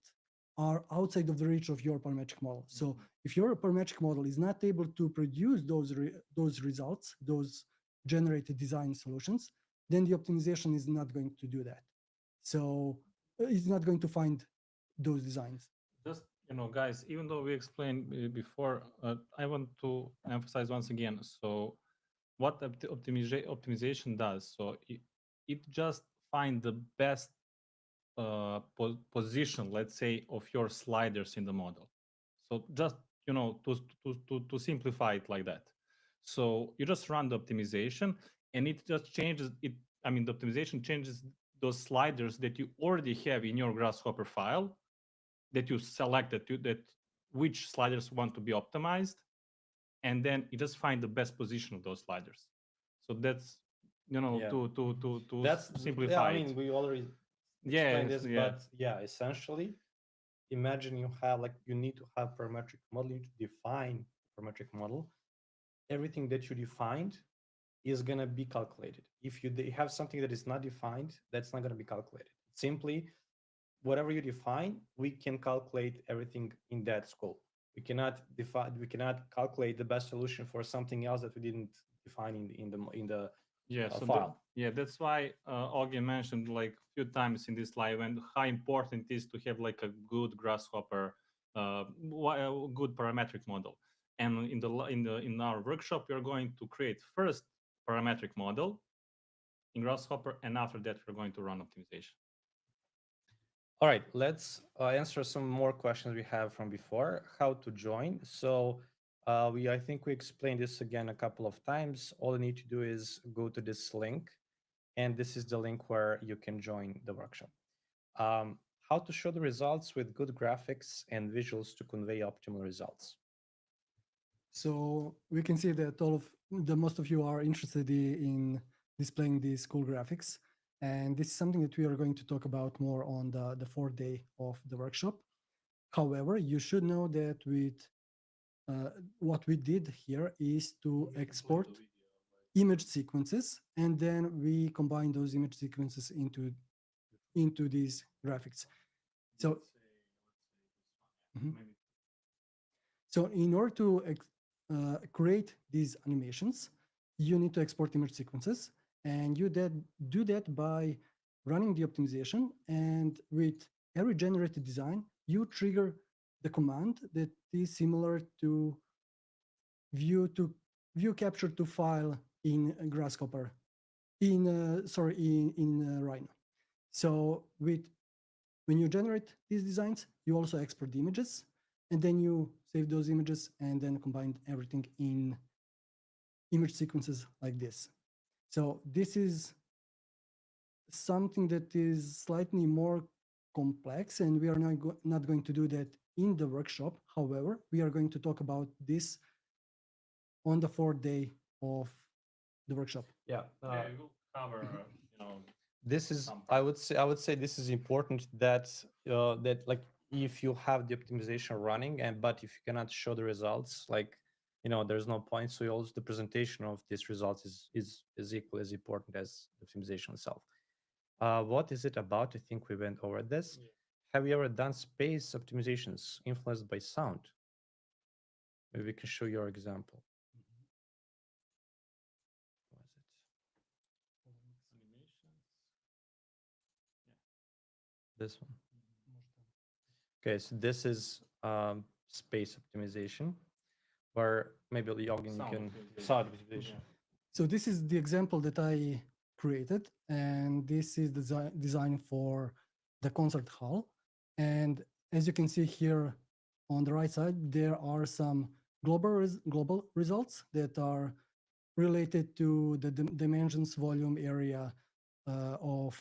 are outside of the reach of your parametric model. So if your parametric model is not able to produce those results, those generated design solutions, then the optimization is not going to do that. So it's not going to find those designs. just, guys, even though we explained before, I want to emphasize once again. So what optimization does, so it just find the best position, let's say, of your sliders in the model. So just, to simplify it like that. So you just run the optimization, and it just changes it. I mean, the optimization changes those sliders that you already have in your Grasshopper file, that you select that which sliders want to be optimized, and then you just find the best position of those sliders. So that's, Yeah. to That's yeah. simplify I it. mean, we already Yeah, explained this, yeah. but yeah, essentially, imagine you have like you need to have parametric model. You need to define parametric model. Everything that you defined is gonna be calculated. If you have something that is not defined, that's not gonna be calculated. Simply, whatever you define, we can calculate everything in that scope. We cannot define. We cannot calculate the best solution for something else that we didn't define in the Yeah, so file. that's why Augie mentioned like a few times in this live, and how important it is to have like a good Grasshopper, a good parametric model. And in our workshop, we are going to create first parametric model in Grasshopper, and after that, we're going to run optimization. All right, let's answer some more questions we have from before. How to join? So I think we explained this again a couple of times. All you need to do is go to this link and this is the link where you can join the workshop. How to show the results with good graphics and visuals to convey optimal results. So we can see that most of you are interested in displaying these cool graphics. And this is something that we are going to talk about more on the fourth day of the workshop. However, you should know that with what we did here is to export image sequences, and then we combine those image sequences into these graphics. So, mhm. So in order to create these animations, you need to export image sequences, and you do that by running the optimization. And with every generated design, you trigger the command that is similar to view capture to file in Grasshopper, in Rhino. So when you generate these designs, you also export the images, and then you save those images and then combine everything in image sequences like this. So this is something that is slightly more complex, and we are not going to do that in the workshop. However, we are going to talk about this on the fourth day of the workshop. Yeah, Yeah, we will cover, this is some I would say this is important that that like if you have the optimization running but if you cannot show the results, like there's no point. So also the presentation of these results is equally as important as the optimization itself. What is it about? I think we went over this. Yeah. Have you ever done space optimizations influenced by sound? Maybe we can show your example. What is it? animations. This one. Okay, so this is space optimization, where maybe Jorgen, you can sound optimization. So this is the example that I created, and this is the design for the concert hall. And as you can see here on the right side, there are some global results that are related to the dimensions, volume, area of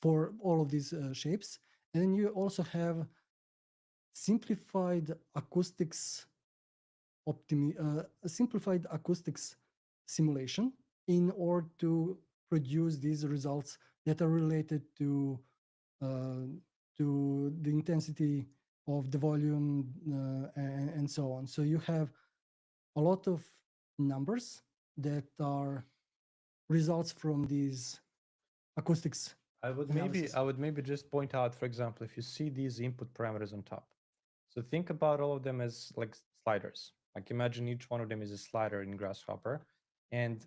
for all of these shapes. And then you also have simplified acoustics simplified acoustics simulation in order to produce these results that are related uh, to the intensity of the volume and so on. So you have a lot of numbers that are results from these acoustics. I would maybe just point out, for example, if you see these input parameters on top, so think about all of them as like sliders. Like imagine each one of them is a slider in Grasshopper, and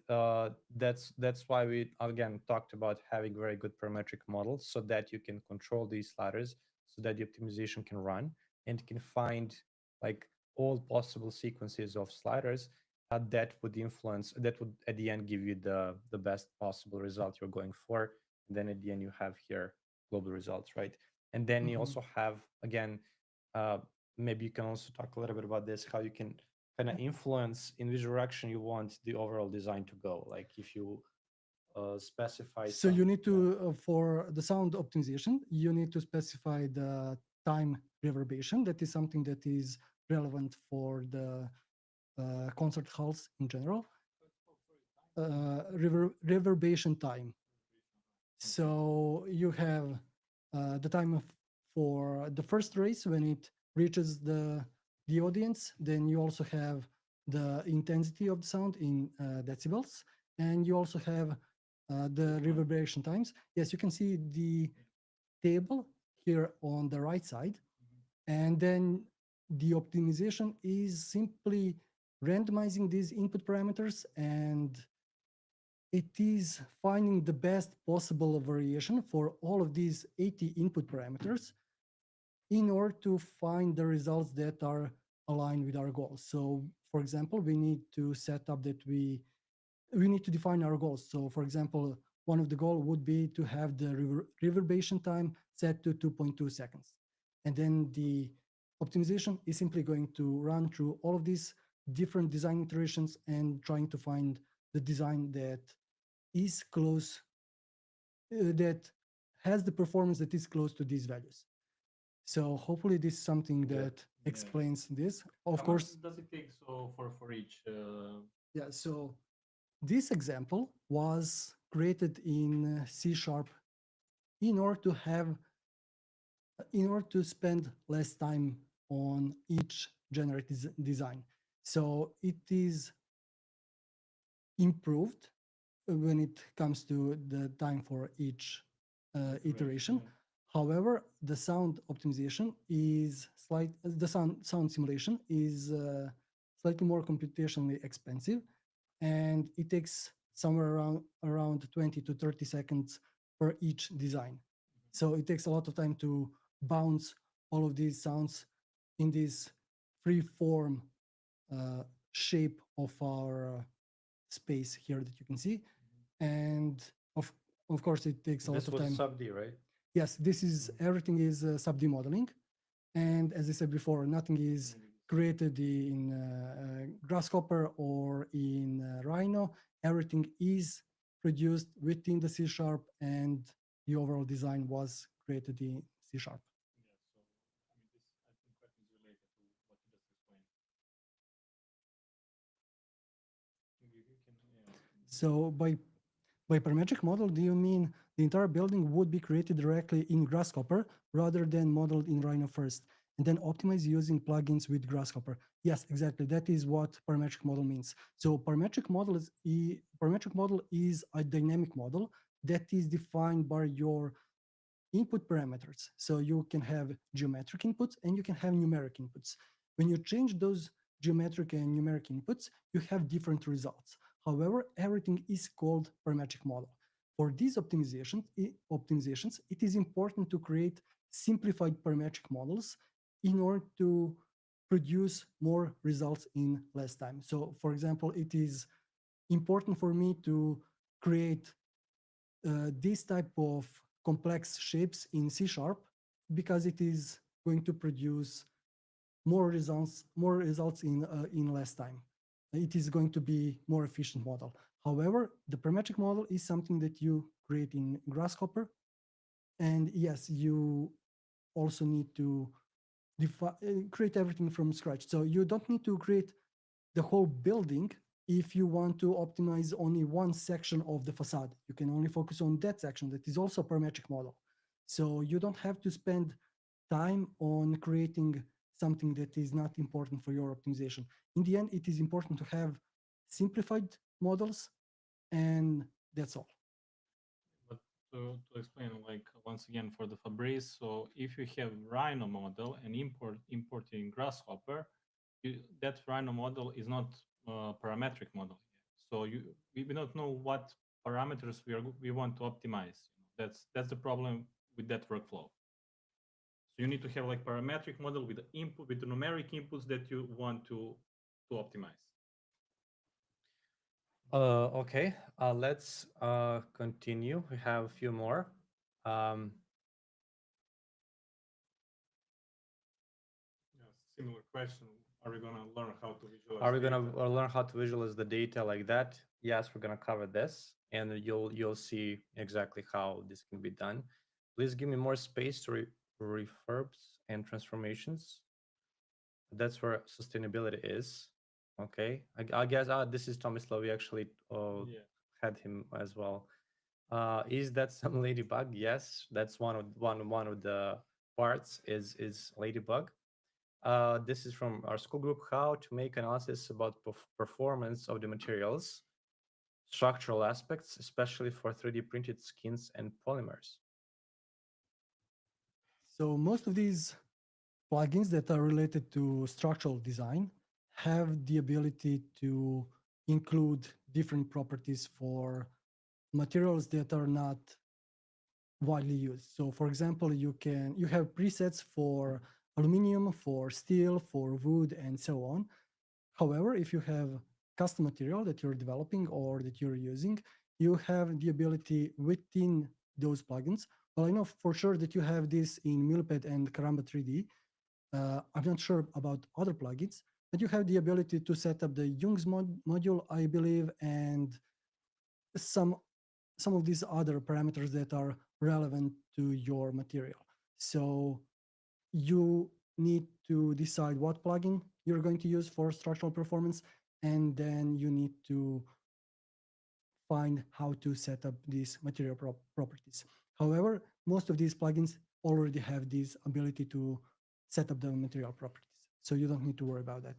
that's why we again talked about having very good parametric models so that you can control these sliders, so that the optimization can run and can find like all possible sequences of sliders that would at the end give you the best possible result you're going for. And then at the end you have here global results, right? And then you also have again uh, maybe you can also talk a little bit about this, how you can kind of influence in which direction you want the overall design to go. Like if you specify So you need to for the sound optimization, you need to specify the time reverberation. That is something that is relevant for the concert halls in general. Reverberation time. So you have the time for the first race when it reaches the audience. Then you also have the intensity of the sound in decibels, and you also have the reverberation times. Yes, you can see the table here on the right side, and then the optimization is simply randomizing these input parameters, and it is finding the best possible variation for all of these 80 input parameters in order to find the results that are aligned with our goals. So for example, we need to set up that we need to define our goals. So for example, one of the goals would be to have the reverberation time set to 2.2 seconds. And then the optimization is simply going to run through all of these different design iterations and trying to find the design that is close, that has the performance that is close to these values. So hopefully this is something Yeah, that yeah. explains this. Of How course, much does it take so for each? yeah. So this example was created in C Sharp in order to have, in order to spend less time on each generated design. So it is improved when it comes to the time for each iteration. Yeah. However, the sound optimization is the sound simulation is slightly more computationally expensive, and it takes somewhere around 20 to 30 seconds per each design. So it takes a lot of time to bounce all of these sounds in this free form uh, shape of our space here that you can see. And of course, it takes a lot This of was time. sub D, right? Yes, this is everything is sub-D modeling. And as I said before, nothing is created in Grasshopper or in Rhino. Everything is produced within the C Sharp, and the overall design was created in C Sharp. So by parametric model, do you mean the entire building would be created directly in Grasshopper rather than modeled in Rhino first, and then optimized using plugins with Grasshopper? Yes, exactly. That is what parametric model means. So parametric model is a dynamic model that is defined by your input parameters. So you can have geometric inputs and you can have numeric inputs. When you change those geometric and numeric inputs, you have different results. However, everything is called parametric model. For these optimizations, it is important to create simplified parametric models in order to produce more results in less time. So for example, it is important for me to create this type of complex shapes in C Sharp because it is going to produce more results in less time. It is going to be more efficient model. However, the parametric model is something that you create in Grasshopper, and yes, you also need to create everything from scratch. So you don't need to create the whole building if you want to optimize only one section of the facade. You can only focus on that section that is also a parametric model. So you don't have to spend time on creating something that is not important for your optimization. In the end, it is important to have simplified models, and that's all. But to explain, like once again for the Fabrice, so if you have Rhino model and importing Grasshopper, that Rhino model is not a parametric model. So we don't know what parameters we want to optimize. That's the problem with that workflow. So you need to have like parametric model with the input with the numeric inputs that you want to optimize. Okay, let's continue. We have a few more. Um, Similar question. Are we gonna learn how to visualize? are we gonna data? learn how to visualize the data like that? Yes, we're gonna cover this, and you'll see exactly how this can be done. Please give me more space to reverbs and transformations. That's where sustainability is. Okay, I guess this is Tomislav. We actually Yeah. had him as well. Is that some ladybug? Yes, that's one of the parts is ladybug. This is from our school group. How to make analysis about performance of the materials, structural aspects, especially for 3D printed skins and polymers. So most of these plugins that are related to structural design have the ability to include different properties for materials that are not widely used. So for example, you have presets for aluminum, for steel, for wood, and so on. However, if you have custom material that you're developing or that you're using, you have the ability within those plugins. Well, I know for sure that you have this in Millipede and Caramba 3D. I'm not sure about other plugins, but you have the ability to set up the Jung's module, I believe, and some some of these other parameters that are relevant to your material. So you need to decide what plugin you're going to use for structural performance, and then you need to find how to set up these material properties. However, most of these plugins already have this ability to set up the material properties, so you don't need to worry about that.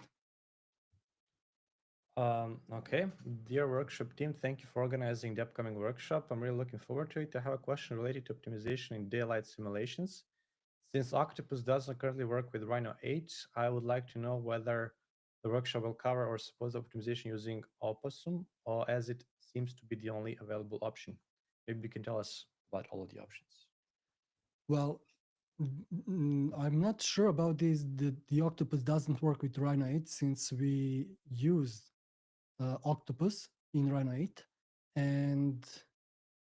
Okay, dear workshop team, thank you for organizing the upcoming workshop. I'm really looking forward to it. I have a question related to optimization in daylight simulations. Since Octopus doesn't currently work with Rhino 8, I would like to know whether the workshop will cover or support optimization using Opossum, or as it seems to be the only available option. Maybe you can tell us about all of the options. Well, I'm not sure about this. The Octopus doesn't work with Rhino 8 since we use Octopus in Rhino 8. And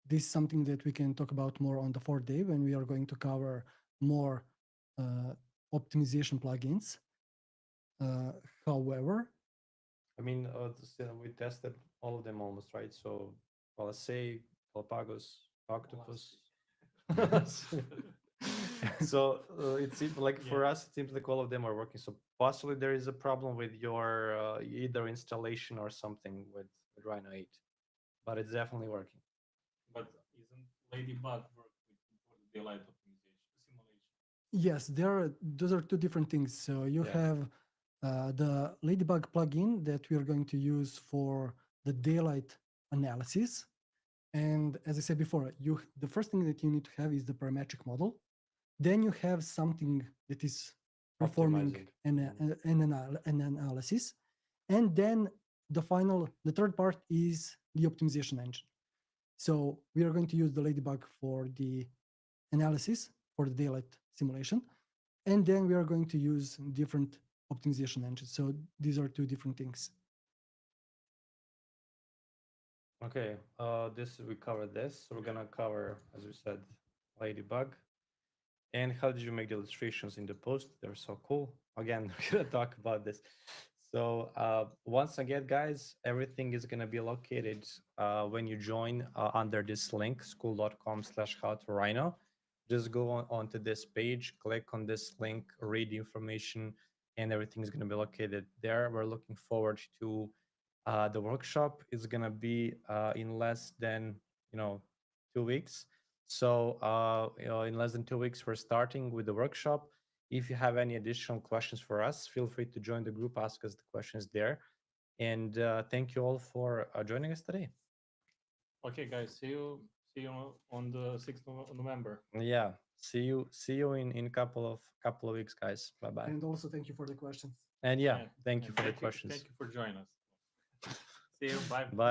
this is something that we can talk about more on the fourth day when we are going to cover more optimization plugins. However, I mean, we tested all of them almost, right? So, well, let's say Galapagos, Octopus. So it seems like for us, it seems like all of them are working. So possibly there is a problem with your either installation or something with Rhino 8, but it's definitely working. But isn't Ladybug work for the daylight optimization simulation? yes, those are two different things. So you Yeah. have the Ladybug plugin that we are going to use for the daylight analysis. And as I said before, the first thing that you need to have is the parametric model. Then you have something that is performing an analysis. And then the third part is the optimization engine. So we are going to use the Ladybug for the analysis for the daylight simulation. And then we are going to use different optimization engines. So these are two different things. Okay, this we covered this. So we're gonna cover, as we said, Ladybug. And how did you make the illustrations in the post? They're so cool. Again, we're gonna talk about this. So once again, guys, everything is gonna be located when you join under this link, school.com/how-to-rhino. Just go onto this page, click on this link, read the information, and everything is gonna be located there. We're looking forward to the workshop. Is gonna be in less than 2 weeks. So in less than 2 weeks, we're starting with the workshop. If you have any additional questions for us, feel free to join the group, ask us the questions there. And thank you all for joining us today. Okay, guys, see you on the 6th of November. Yeah, see you in couple of weeks, guys. Bye bye. And also thank you for the questions. And yeah, thank you for the questions. Thank you for joining us. See you. Bye. Bye.